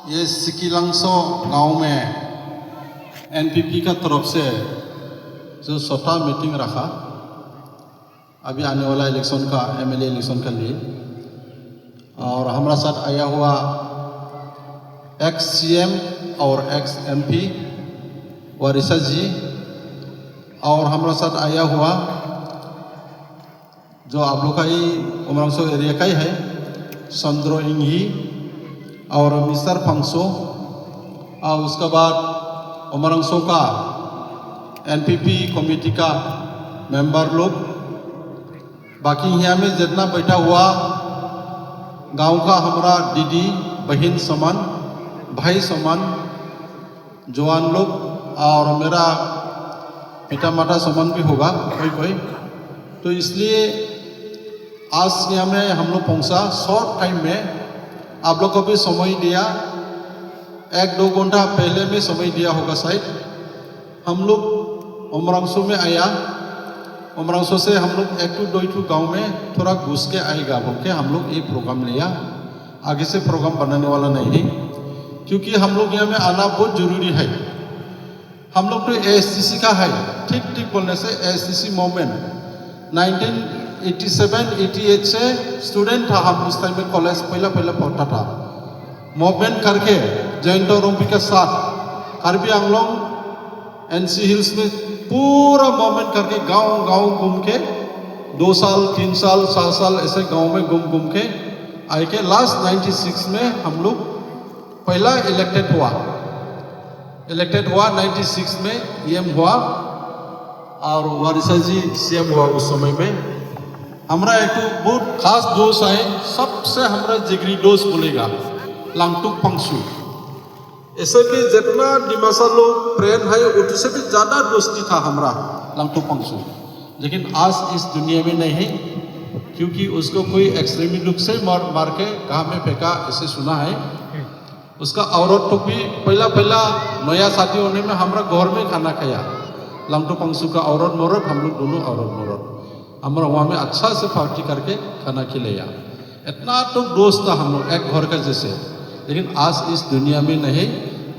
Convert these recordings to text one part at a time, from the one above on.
ये सिकिलंगसो गांव में एनपीपी का तरफ से जो छोटा मीटिंग रखा अभी आने वाला इलेक्शन का एमएलए इलेक्शन के लिए, और हमारा साथ आया हुआ एक्स सीएम और एक्स एमपी वारिसा जी, और हमारा साथ आया हुआ जो आप लोग का ही उमरंगसो एरिया का ही है संद्रो इंगी और मिस्टर फंगसो, और उसके बाद उमरंगसो का एनपीपी कमेटी का मेंबर लोग, बाकी यहाँ में जितना बैठा हुआ गांव का हमारा दीदी बहन समान भाई समान जवान लोग, और मेरा पिता माता समान भी होगा कोई कोई। तो इसलिए आज यहाँ में हम लोग पहुँचा शॉर्ट टाइम में, आप लोग को भी समय दिया, 1-2 घंटा पहले में समय दिया होगा शायद। हम लोग उमरंगसो में आया, उमरंगसो से हम लोग 1-2 गांव में थोड़ा घुस के आएगा बोल के हम लोग ये प्रोग्राम लिया। आगे से प्रोग्राम बनाने वाला नहीं है, क्योंकि हम लोग यहाँ में आना बहुत जरूरी है। हम लोग तो एएसटीसी का है, ठीक बोलने से एएसटीसी मूवमेंट 1987-88 से स्टूडेंट था हम उस टाइम में, कॉलेज पहला पढ़ता था। मूवमेंट करके जयंतो रोम्पी के साथ कार्बी आंगलोंग एनसी हिल्स में पूरा मूवमेंट करके गांव घूम के 2 साल 3 साल 7 साल ऐसे गांव में घूम के आए के लास्ट 96 में हम लोग पहला इलेक्टेड हुआ 96 में EM हुआ, और वारिसा जी CM हुआ। उस समय में हमारा एक बहुत खास दोस्त है, सबसे हमारा जिगरी दोस्त बोलेगा लांगटुक पंगसू। ऐसे कि जितना डिमासा लोग फ्रेंड है उससे भी ज़्यादा दोस्ती था हमारा लांगटुक पंगसू, लेकिन आज इस दुनिया में नहीं है, क्योंकि उसको कोई एक्सट्रीमी लुक से मार के कहाँ में फेंका ऐसे सुना है। उसका औरत तो भी पहला नया शादी होने में हमारा घर में खाना खाया, लांगटुक पंगसू का औरत मौरत, हम लोग दोनों औरत मौरत हमारा वहाँ में अच्छा से पार्टी करके खाना खिलाया। इतना तो दोस्त था हम लोग एक घर का जैसे, लेकिन आज इस दुनिया में नहीं।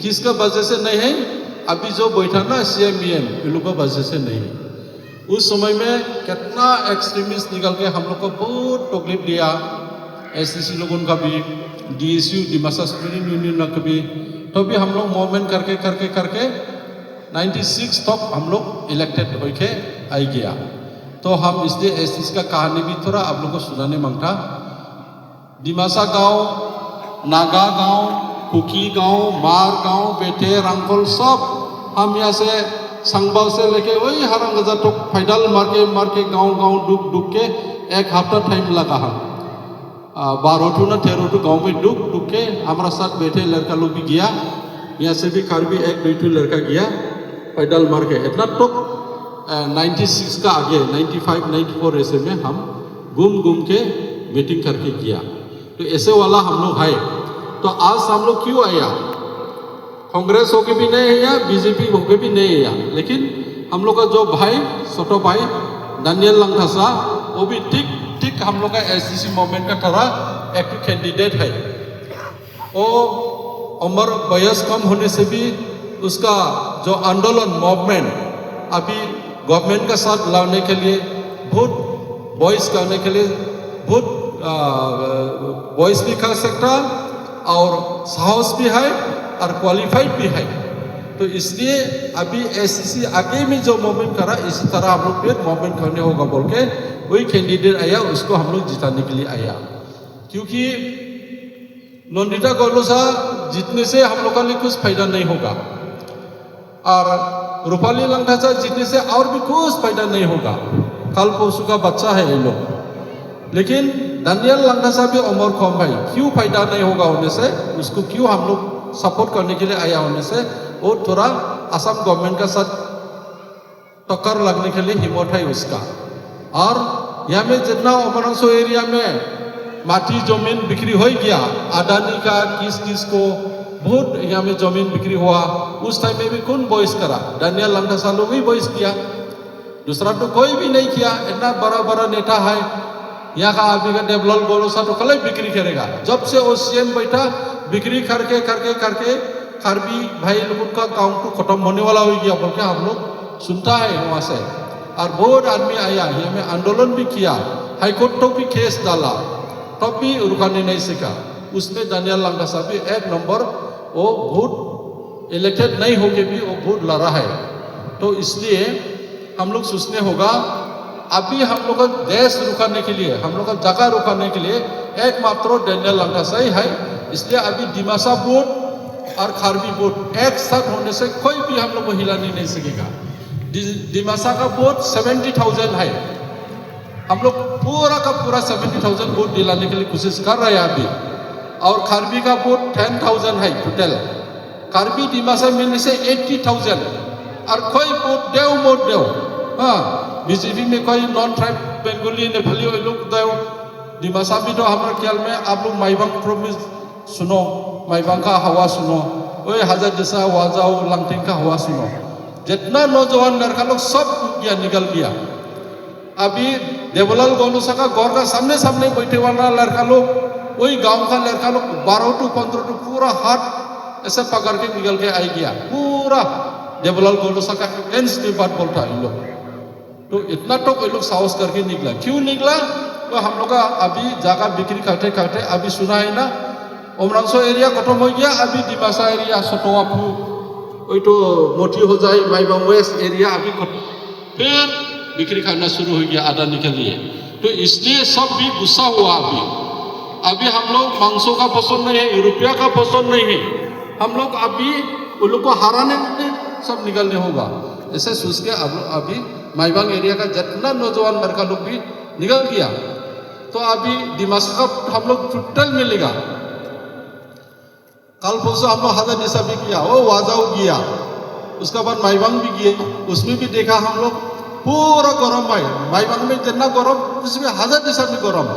किसका वजह से नहीं है? अभी जो बैठा ना CM EM इन लोगों का वजह से नहीं है। उस समय में कितना एक्सट्रीमिस्ट निकल के हम लोग को बहुत तकलीफ दिया, SCC लोगों का भी, DSU डिमासा स्टूडेंट यूनियन का भी। तो भी हम लोग मूवमेंट करके 96 तक हम लोग इलेक्टेड होके आई गया। तो हम इसलिए SCC का कहानी भी थोड़ा आप लोगों को सुनाने मांगता। डिमासा गांव, नागा गांव, कुकी गांव, मार गांव, बेटे रंगोल सब हम यहाँ से संगबाव से लेके वही हरंगजा तो पैदल मार के गांव डूब के 1 हफ्ता टाइम लगा हम। 12 ना 13 गांव में डूब के हमारा साथ बैठे लड़का लोग भी गया, यहाँ से भी कार्बी 1-2 लड़का गया पैदल मार के। इतना तो 96 का आगे 95-94 ऐसे में हम घूम के मीटिंग करके किया। तो ऐसे वाला हम लोग है। तो आज हम लोग क्यों आया? कांग्रेस होके भी नहीं आया, BJP होके भी नहीं आया, लेकिन हम लोग का जो भाई छोटो भाई दानियल लंगथासा, वो भी ठीक हम लोग का SCC मूवमेंट का तरह एक कैंडिडेट है। वो उम्र वयस कम होने से भी उसका जो आंदोलन मूवमेंट अभी गवर्नमेंट का साथ लाने के लिए बहुत वॉइस करने के लिए बहुत वॉइस भी कर सकता, और साहस भी है और क्वालिफाइड भी है। तो इसलिए अभी SCC आगे में जो मूवमेंट करा, इसी तरह हम लोग फिर मूवमेंट करने होगा बोल के वही कैंडिडेट आया, उसको हम लोग जिताने के लिए आया। क्योंकि नंदिता गौलोसा जीतने से हम लोग का लिए कुछ फायदा नहीं होगा, और रूपाली लंगथासा जीतने से और भी कुछ फायदा नहीं होगा। कल परसों का बच्चा है ये लोग। लेकिन दानियल लंगथासा भी उम्र कम है, क्यों फायदा नहीं होगा होने से, उसको क्यों हम लोग सपोर्ट करने के लिए आया होने से, वो थोड़ा असम गवर्नमेंट का साथ टक्कर लगने के लिए हिम्मत है उसका। और यहाँ में जितना उमरंगसो एरिया में माटी जमीन बिक्री हो गया, अडानी का किस को बहुत यहाँ में जमीन बिक्री हुआ, उस टाइम में भी कौन वॉइस करा? दानियल लंगथासा लोग ही वॉइस किया, दूसरा तो कोई भी नहीं किया। इतना बड़ा नेता है यहाँ का, अभी का डेवलप गौलोसा तो कल बिक्री करेगा। जब से वो CM बैठा बिक्री करके करके करके कार्बी भाई लोगों का गाँव को खत्म होने वाला हो गया बोल के हम लोग सुनता है वहाँ से। और बहुत आदमी आया, हमें आंदोलन भी किया, हाईकोर्ट तो भी केस डाला, तब भी रुकाने नहीं सका। उसमें दानियल लंगासा भी 1 नंबर वो वोट इलेक्टेड नहीं होके भी वो वोट लड़ा है। तो इसलिए हम लोग सोचने होगा, अभी हम लोग का देश रुकाने के लिए, हम लोग का जगह रुकाने के लिए एकमात्र दानियल लंगासा ही है। इसलिए अभी दिमासा वोट और कार्बी वोट एक साथ होने से कोई भी हम लोग को हिलाने नहीं सकेगा। दिमासा का वोट 70,000 है, हम लोग पूरा का पूरा 70,000 वोट दिलाने के लिए कोशिश कर रहे हैं अभी। और कार्बी का वोट 10,000 है टोटल। कार्बी दिमासा मिलने से 80,000 और कोई वोट देव मोट देव। हाँ, बीजेपी में कोई नॉन ट्राइब बेंगोली नेपाली वो लोग देव। दिमासा भी तो हमारे ख्याल में आप लोग माइबांग प्रोविंस सुनो, माइबांग का हवा सुनो, वही हजार जैसा वाजाओ लांगटिंग का हवा सुनो। जितना नौजवान लड़का लोग सब गया निकल गया। अभी देवलाल गोलूसा का गौर का सामने सामने बैठे वाला लड़का लोग, वही गांव का लड़का लोग 12 to 15 to पूरा हाथ ऐसे पकड़ के निकल के आई गया। पूरा देवलाल गोलूसा का अगेंस्ट की बात बोलता है इन लोग। तो इतना तो ये लोग साहस करके निकला। क्यों निकला? तो हम लोग का अभी जगह बिक्री करते करते अभी सुना है ना, उमरांसो एरिया खत्म हो गया, अभी दिमासा एरिया सटोवापू वही तो मोटी हो जाए, माइबांग वेस्ट एरिया अभी फिर बिक्री करना शुरू हो गया, आधा निकल लिए। तो इसलिए सब भी गुस्सा हुआ। अभी हम लोग मांसों का पसंद नहीं है, रुपया का पसंद नहीं है, हम लोग अभी उन लोग को हराने में सब निकलने होगा। ऐसे सोच के अभी माइबांग एरिया का जितना नौजवान लड़का लोग भी निकल गया। तो अभी दिमासा का हम लोग टोटल मिलेगा। कल परसों हम लोग हजार दिशा भी किया, वो वाजाऊ गया, उसके बाद माइबांग भी किए, उसमें भी देखा हम लोग पूरा गरम है। माइबांग में जितना गरम उसमें हजार दिशा में गरम,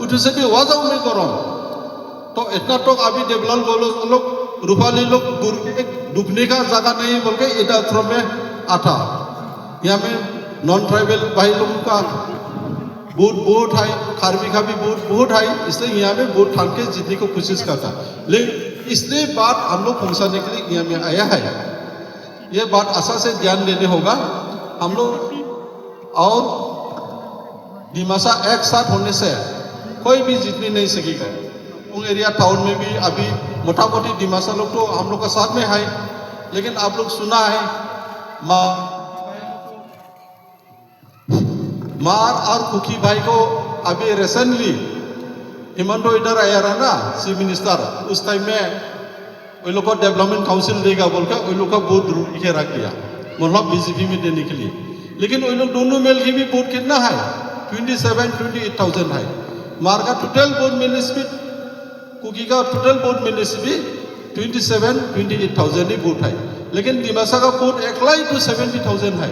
उठे से भी वाजाऊ में गरम। तो इतना तो अभी देवलाल गोलो लोग रूपाली लोग डूबने का जगह नहीं बोल के इधर थ्रो में आता। यहाँ में नॉन ट्राइबल भाई लोगों का वोट है, कार्बी का भी वोट है, इसलिए यहाँ में वोट ठान के जीतने को कोशिश करता। लेकिन इसलिए बात हम लोग पहुँचाने के लिए यहाँ में आया है। ये बात आशा से ध्यान देने होगा हम लोग। और दिमासा एक साथ होने से कोई भी जीतने नहीं सकेगा। उन एरिया टाउन में भी अभी मोटा मोटी दिमासा लोग तो हम लोग का साथ में है। लेकिन आप लोग सुना है मार और कुकी भाई को अभी रिसेंटली हिमंतो इधर आया रहा ना चीफ मिनिस्टर, उस टाइम में वो लोग को डेवलपमेंट काउंसिल देगा बोलकर वो लोग का वोट रोक के रख दिया, मतलब बीजेपी में देने के लिए। लेकिन वो लोग दोनों मिल के भी वोट कितना है 27-28,000 है। मार का टोटल वोट मिलने से भी, कुकी का टोटल वोट मिलने से भी 27-28,000 ही वोट है। लेकिन दिमासा का वोट 1,70,000 है।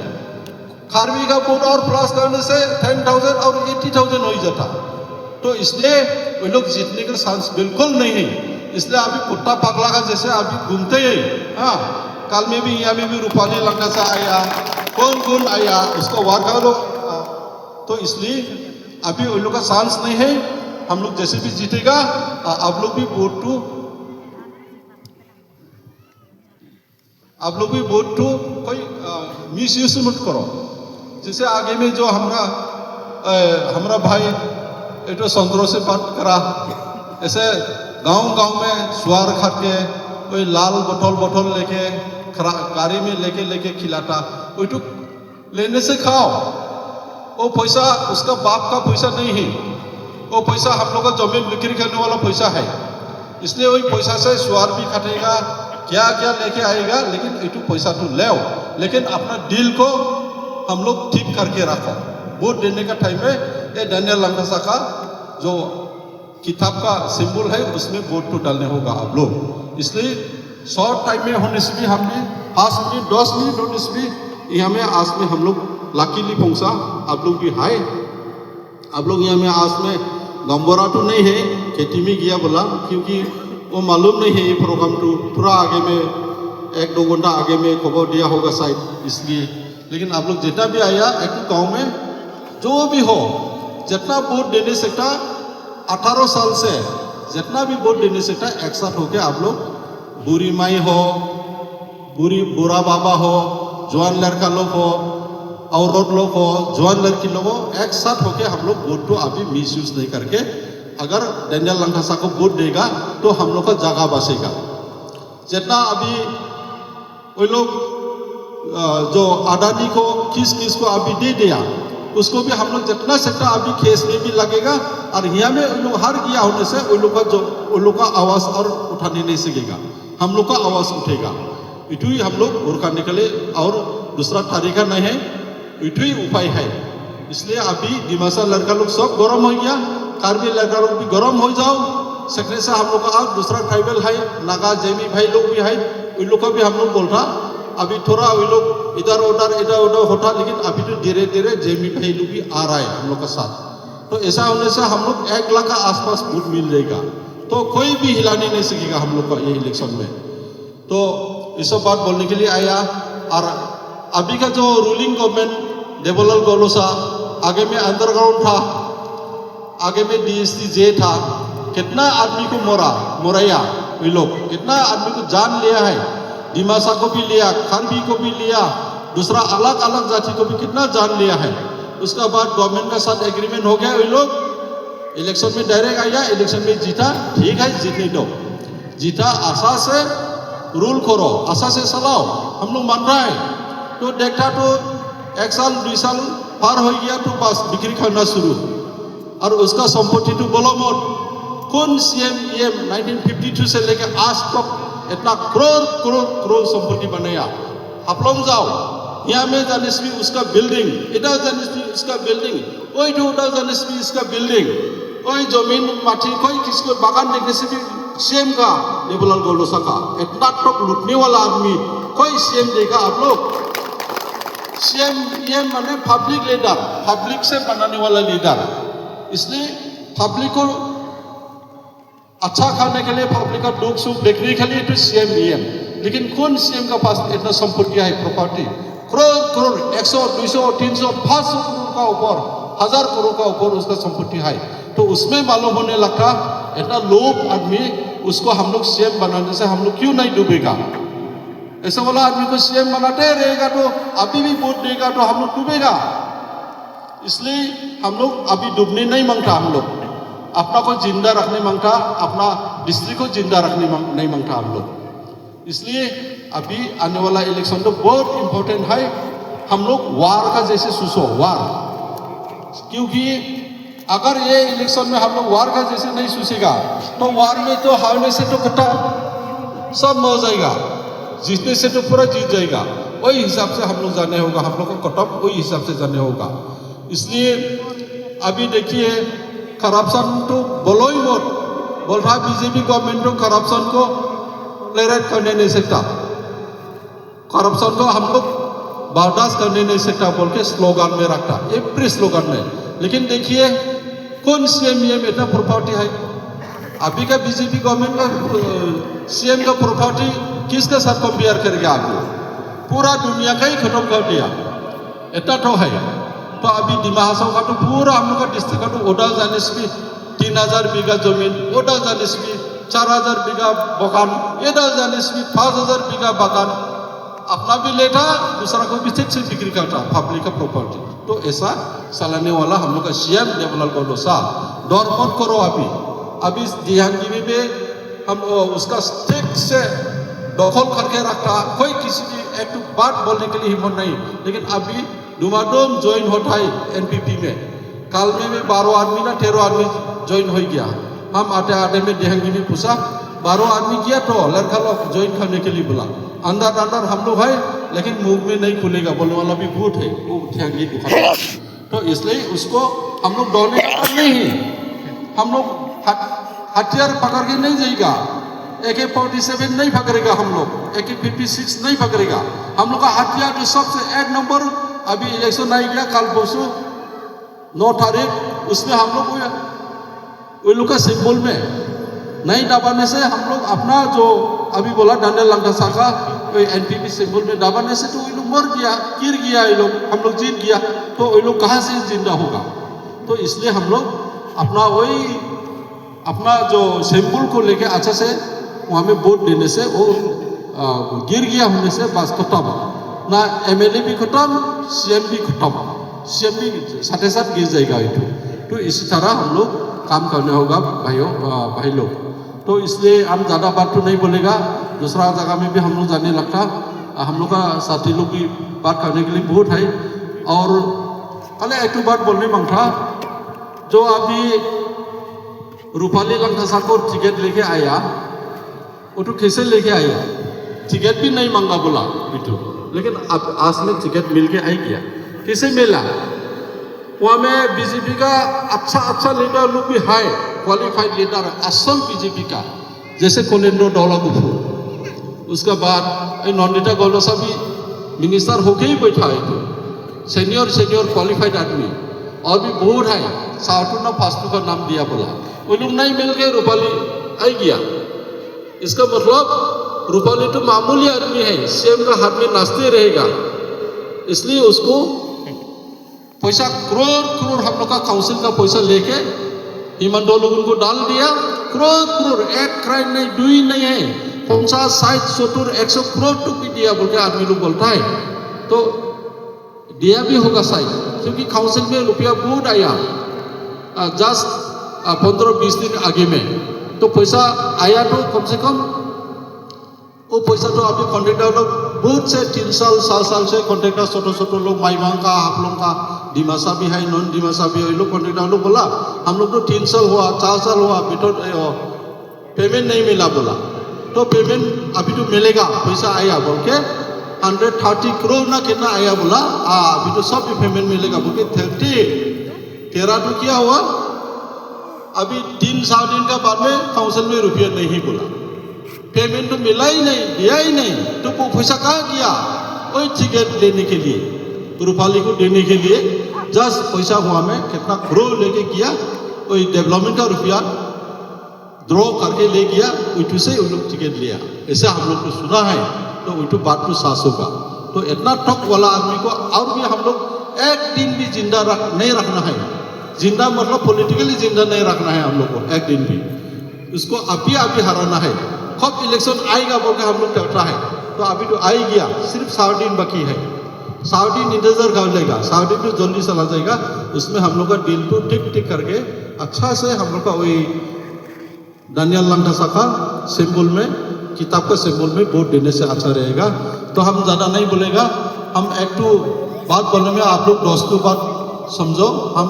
कार्बी का वोट और प्लस करने से 10,000 और 80,000 हो जाता। तो इसलिए वो लोग जीतने का चांस बिल्कुल नहीं है। इसलिए अभी कुत्ता पगला का जैसे अभी घूमते ही, हाँ, कल में भी यहाँ में भी रूपाली लंगासा आया, कौन आया, उसको वार करो। तो इसलिए अभी उन लोग का चांस नहीं है। हम लोग जैसे भी जीतेगा, आप लोग भी वोट टू कोई मिस यूज मत करो। जैसे आगे में जो हमारा भाई ये तो संतरों से बात करा, ऐसे गांव में सुअर खा के कोई लाल बोतल लेके गाड़ी में लेके खिलाता, वो तो लेने से खाओ। वो पैसा उसका बाप का पैसा नहीं है, वो पैसा हम लोग का जमीन बिक्री करने वाला पैसा है। इसलिए वही पैसा से सुअर भी काटेगा, क्या लेके आएगा। लेकिन ये तो पैसा तो ले, लेकिन अपना दिल को हम लोग ठीक करके रखो। वोट देने का टाइम में ये दानियल लंगासा का जो किताब का सिंबल है उसमें वोट तो डालने होगा आप लोग। इसलिए शॉर्ट टाइम में होने से भी हमने 5 मिनट 10 मिनट होने से भी यहाँ में आज में हम लोग लकीली पहुँचा। आप लोग भी हाय, आप लोग यहाँ में आज में गंबोरा तो नहीं है, खेती में गया बोला, क्योंकि वो मालूम नहीं है ये प्रोग्राम तो पूरा आगे में 1-2 घंटा आगे में खबर दिया होगा शायद, इसलिए। लेकिन आप लोग जितना भी आया, एक गांव में जो भी हो, जितना वोट देने सकता 18 साल से जितना भी वोट देने सकता है एक साथ होके आप लोग बुरी माई हो, बुरा बाबा हो, जवान लड़का लोग हो, औरत लोग हो, जवान लड़की लोग हो, एक साथ होके हम लोग वोट को अभी मिस यूज नहीं करके अगर डेनियल लंकासा को वोट देगा तो हम लोग का जगह बचेगा। जितना अभी वो लोग जो अडानी को किस को अभी दे दिया उसको भी हम लोग जितना सकता अभी केस में भी लगेगा और यहाँ में उन लोग हार गया होने से उन लोग का आवाज़ और उठाने नहीं सकेगा, हम लोग का आवाज़ उठेगा। इटू ही हम लोग उड़काने के लिए और दूसरा तरीका नहीं है, इटू ही उपाय है। इसलिए अभी दिमासा लड़का लोग सब गरम हो गया, कार्बी लड़का लोग भी गरम हो जाओ, सकने से हम लोग का और दूसरा ट्राइबल है, नागा जेमी भाई लोग भी है, उन लोग का भी हम लोग बोल रहा अभी थोड़ा वो लोग इधर उधर होता, लेकिन अभी तो धीरे धीरे जेमी भाई लोग भी आ रहा है हम लोग का साथ। तो ऐसा होने से हम लोग 1 लाख का आसपास वोट मिल जाएगा, तो कोई भी हिलाने नहीं सकेगा हम लोग का ये इलेक्शन में। तो ये सब बात बोलने के लिए आया। और अभी का जो रूलिंग गवर्नमेंट देवलाल गौलोसा, आगे में अंडरग्राउंड था, आगे में DST जे था, कितना आदमी को मोराया वे लोग, कितना आदमी को जान लिया है, दिमासा को भी लिया, खारबी को भी लिया, दूसरा अलग अलग जाति को भी कितना जान लिया है। उसका बाद गवर्नमेंट का साथ एग्रीमेंट हो गया, वे लोग इलेक्शन में डायरेक्ट आया, इलेक्शन में जीता, ठीक है जीतने दो, जीता, आशा से रूल करो, आशा से चलाओ, हम लोग मान रहा है। तो देखता तो 1 साल 2 साल पार हो गया तो बस बिक्री करना शुरू, और उसका संपत्ति तो बोलो मत, कौन CM 1952 से लेकर आज तक इतना करोड़ संपत्ति बनाया। आप लोग जाओ यहाँ में जानिस भी उसका बिल्डिंग, इधर जानिस भी उसका बिल्डिंग, वही जो उधर जानिस भी इसका बिल्डिंग, वही जमीन माटी कोई किसको बागान देखने से भी CM का देवलाल गौलोसा का, इतना टॉप लूटने वाला आदमी कोई CM देगा आप लोग। CM ये माने पब्लिक लीडर, पब्लिक से बनाने वाला लीडर, इसलिए पब्लिक को अच्छा खाने के लिए, पब्लिक का दुख सुख देखने के लिए तो CM EM, लेकिन कौन CM का पास इतना संपत्ति है, प्रॉपर्टी करोड़ 100 200 300 500 करोड़ का ऊपर, 1000 करोड़ का ऊपर उसका संपत्ति है। तो उसमें मालूम होने लगता इतना लोभ आदमी, उसको हम लोग CM बनाने से हम लोग क्यों नहीं डूबेगा। ऐसा वाला आदमी को CM बनाते रहेगा तो अभी भी वोट देगा तो हम लोग डूबेगा। इसलिए हम लोग अभी डूबने नहीं मांगता, हम लोग अपना को जिंदा रखने मांगता, अपना डिस्ट्रिक्ट को जिंदा रखने नहीं मांगता हम लोग। इसलिए अभी आने वाला इलेक्शन तो बहुत इम्पोर्टेंट है, हम लोग वार का जैसे सुसो वार, क्योंकि अगर ये इलेक्शन में हम लोग वार का जैसे नहीं सुसेगा तो वार में तो हारने से तो कट्टा सब मर जाएगा, जीतने से तो पूरा जीत जाएगा। वही हिसाब से हम लोग जाने होगा, हम लोग को कटअप वही हिसाब से जाने होगा। इसलिए अभी देखिए करप्शन तो बोलो ही मत, बोल रहा बीजेपी गवर्नमेंट तो करप्शन को टॉलरेट करने नहीं सकता, करप्शन को हम लोग बर्दाश्त करने नहीं सकता बोल के स्लोगन में रखता, एवरी स्लोगन में। लेकिन देखिए कौन CM EM इतना प्रॉपर्टी है, अभी का बीजेपी गवर्नमेंट का CM का प्रॉपर्टी किसके साथ कंपेयर करेगा, आपको पूरा दुनिया का ही खत्म कर दिया, इतना तो है। तो अभी दिमा हासाव का तो पूरा हम लोग का डिस्ट्रिक्ट का तो ओडा जानिस भी 3000 बीघा जमीन, ओडा जानिस भी 4000 बीघा बगान, एडा जानिस भी 5000 बीघा बगान, अपना भी लेता, दूसरा को भी ठीक से बिक्री करता, पब्लिक का प्रॉपर्टी। तो ऐसा चलाने वाला हम लोग का CM देवलाल गौलोसा, डर मत करो। अभी दिहांगी में हम उसका ठीक से दखल करके रखता, कोई किसी की एक बात बोलने के लिए हिम्मत नहीं। लेकिन अभी डुमाडोम ज्वाइन होता है NPP में, काल में 12 आदमी ना 13 आदमी ज्वाइन हो गया। हम आते में देहंगी में पूछा 12 आदमी किया तो लड़का लोग ज्वाइन करने के लिए बोला, अंदर हम लोग है लेकिन मुंह में नहीं खुलेगा, बोलने वाला भी भूत है वो देहंगी दुकान। तो इसलिए उसको हम लोग डरने नहीं, हम लोग हथियार पकड़ के नहीं जाएगा, AK-47 नहीं पकड़ेगा, हम लोग AK-56 नहीं पकड़ेगा। हम लोग का हथियार जो सबसे 1 नंबर, अभी इलेक्शन आई गया कल परसों 9 तारीख, उसमें हम लोग वो लोग का सिंबल में नहीं दबाने से हम लोग अपना जो अभी बोला डेनियल लंकासा का NPP सिंबल में दबाने से तो वो लोग मर गया, गिर गया, ये लोग हम लोग जीत गया, तो वो लोग कहाँ से जिंदा होगा। तो इसलिए हम लोग अपना वही अपना जो सैंपल को लेके अच्छा से वहाँ में वोट देने से वो गिर गया होने से बस खत्म ना एमएलए भी खत्म सीएम भी खत्म सीएम भी साथ साथ गिर जाएगा ये तो इसी तरह हम लोग काम करने होगा भाई लोग। तो इसलिए हम ज़्यादा बात तो नहीं बोलेगा, दूसरा जगह में भी हम लोग जाने लगता, हम लोग का साथी लोग की बात करने के लिए बहुत है। और पहले एक बात बोलने मांगता, जो अभी रूपाली लंकासा को टिकट लेके आया वो तो कैसे लेके आया, टिकट भी नहीं मांगा बोला बिटू, लेकिन अब आज में टिकट मिल के आई गया। कैसे मिला? वहाँ में बीजेपी का अच्छा लीडर लोग भी है, क्वालिफाइड लीडर असम बीजेपी का, जैसे कोलेंद्र डोलागुफू, उसके बाद नंदिता गौलोसा भी मिनिस्टर होके ही बैठा है, तो सीनियर क्वालिफाइड आदमी, और भी बहुत है, साउटू ना फास्टू का नाम दिया बोला, वो लोग नहीं मिल के रूपाली आई गया। इसका मतलब रूपाली तो मामूली आदमी है, सीएम का हाथ में नाचते रहेगा, इसलिए उसको पैसा करोड़ हम लोग का काउंसिल का पैसा लेके हिमंत लोगों को डाल दिया। करोड़ एक क्राइम नहीं, दुई नहीं है, 50, 60, 70, 100 करोड़ तो भी दिया बोल के आदमी लोग बोलता है। तो दिया भी होगा शायद, क्योंकि काउंसिल में रुपया बहुत आया जस्ट 15-20 दिन आगे में, तो पैसा आया तो कम से कम वो पैसा तो अभी कॉन्ट्रेक्टर लोग बहुत से 3 साल से कॉन्ट्रेक्टर छोटे लोग माइबांग का, आप लोगों का डिमासा भी है, नॉन डिमासा भी है, लोग कॉन्ट्रेक्टर लोग बोला हम लोग तो 3 साल हुआ 4 साल हुआ अभी तो पेमेंट नहीं मिला बोला, तो पेमेंट अभी तो मिलेगा, पैसा आया बोल के 130 करोड़ ना कितना आया बोला, अभी तो सब पेमेंट मिलेगा बोल के 13 तो क्या हुआ, अभी 3-4 दिन का बाद में काउंसिल में रुपया नहीं बोला, पेमेंट तो मिला ही नहीं, दिया ही नहीं, तो वो पैसा कहाँ गया? वही टिकट लेने के लिए, रूपाली को देने के लिए जस्ट पैसा हुआ में कितना करोड़ लेके किया, वही डेवलपमेंट का रुपया ड्रॉ करके ले गया, उठू से उन लोग टिकट लिया, ऐसे हम लोग को सुना है। तो उठू बात तो सास होगा, तो इतना ठग वाला आदमी को और भी हम लोग एक दिन भी जिंदा नहीं रखना है, जिंदा मतलब पॉलिटिकली जिंदा नहीं रखना है हम लोग को, एक दिन भी उसको अभी हराना है। कब इलेक्शन आएगा बोल के हम लोग कहता है, तो अभी तो आ ही गया, सिर्फ 7 दिन बाकी है, 7 दिन इंतजार कर लेगा, 7 दिन तो जल्दी चला जाएगा, उसमें हम लोग का दिल तो टिक करके अच्छा से हम लोग का वही दानियल लंकासा का सिंबल में, किताब का सिंबल में वोट देने से अच्छा रहेगा। तो हम ज़्यादा नहीं बोलेगा, हम एक तो बात बोलने में आप लोग 10 बात समझो, हम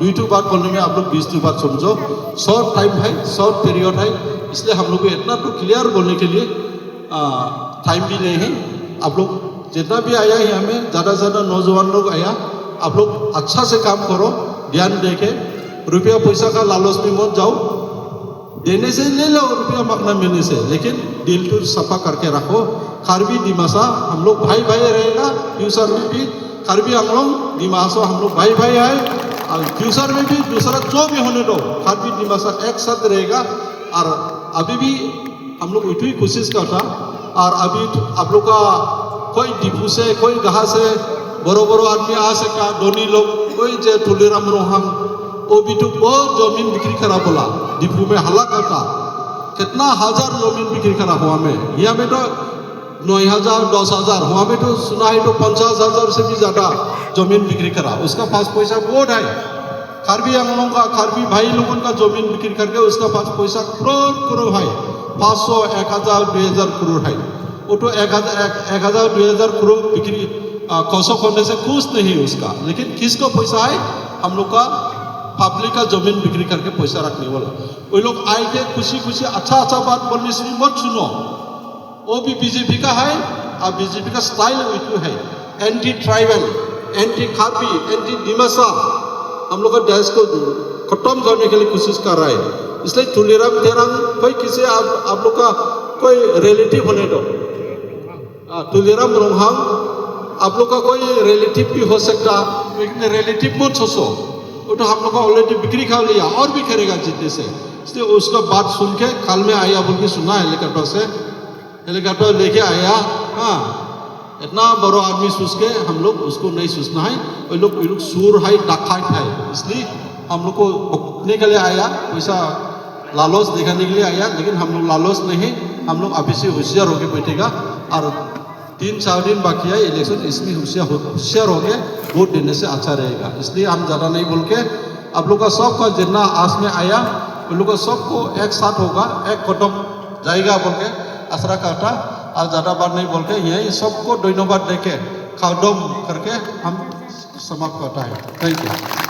2 बात बोलने में आप लोग 20 बात समझो, शॉर्ट टाइम है, शॉर्ट पीरियड है, इसलिए हम लोग को इतना तो क्लियर बोलने के लिए टाइम भी नहीं है। आप लोग जितना भी आया है हमें ज़्यादा नौजवान लोग आया, आप लोग अच्छा से काम करो, ध्यान देके, रुपया पैसा का लालच में मत जाओ, देने से ले लो रुपया मांगना मिलने से, लेकिन दिल तो सफा करके रखो। कार्बी डिमासा हम लोग भाई रहेगा, फ्यूचर में भी कार्बी आंगलों डिमासा हम लोग भाई है, और फ्यूचर में भी दूसरा जो भी होने दो कार्बी डिमासा एक साथ रहेगा। और अभी भी हम लोग इतनी कोशिश करता, और अभी आप लोग का कोई डिपू से कोई गहा से बड़ो आदमी आ सका, धोनी लोग कोई जे तुलेराम रोहंग वो भी तो बहुत जमीन बिक्री करा बोला, डिपू में हल्ला करता, कितना हजार जमीन बिक्री करा हुआ में, यहाँ में तो 9,000 10,000, हुआ में तो सुना है तो 50,000 से भी ज्यादा जमीन बिक्री करा, उसका पास पैसा बहुत है। कार्बी आंगलों का, कार्बी भाई लोगों का जमीन बिक्री करके उसका पास पैसा करोड़ है, 500, 1,000, 2,000 करोड़ है। वो तो 1,000, 2,000 करोड़ बिक्री कौशो करने से कुछ नहीं उसका, लेकिन किसको पैसा है? हम लोग का पब्लिक का जमीन बिक्री करके पैसा रखने वाला। वो लोग आएंगे खुशी अच्छा बात बोलने से मत सुनो, वो भी बीजेपी का है, और बीजेपी का स्टाइल वो है, anti tribal, anti Karbi, anti Dimasa, हम लोग का देश को खत्म करने के लिए कोशिश कर रहा है। इसलिए तुलेराम तेरंग कोई किसी आप लोग का कोई रिलेटिव होने दो, तुलेराम रोहंग आप लोग का कोई रिलेटिव भी हो सकता, लेकिन रिलेटिव मत सोचो, वो तो हम लोग का ऑलरेडी बिक्री खा लिया और भी करेगा जितने से। इसलिए उसका बात सुन के कल में आया बोल के सुना हेलीकॉप्टर से, हेलीकॉप्टर लेके आया, हाँ इतना बड़ा आदमी सोच के हम लोग उसको नहीं सोचना है, वो लोग सूर है, डकैत है, इसलिए हम लोग को भुगतने के लिए आया, पैसा लालच दिखाने के लिए आया, लेकिन हम लोग लालच नहीं, हम लोग अभी से होशियार होके बैठेगा। और 3-4 दिन बाकी है इलेक्शन, इसमें होशियार होके वोट देने से अच्छा रहेगा। इसलिए हम ज़्यादा नहीं बोल के आप लोग का सबका जितना आस में आया उन लोग का सबको एक साथ होगा, एक कदम जाएगा बोल के आशा करता। और ज़्यादा बात नहीं बोल के यही सबको धन्यवाद देके खादम करके हम समाप्त करता है। Thank you.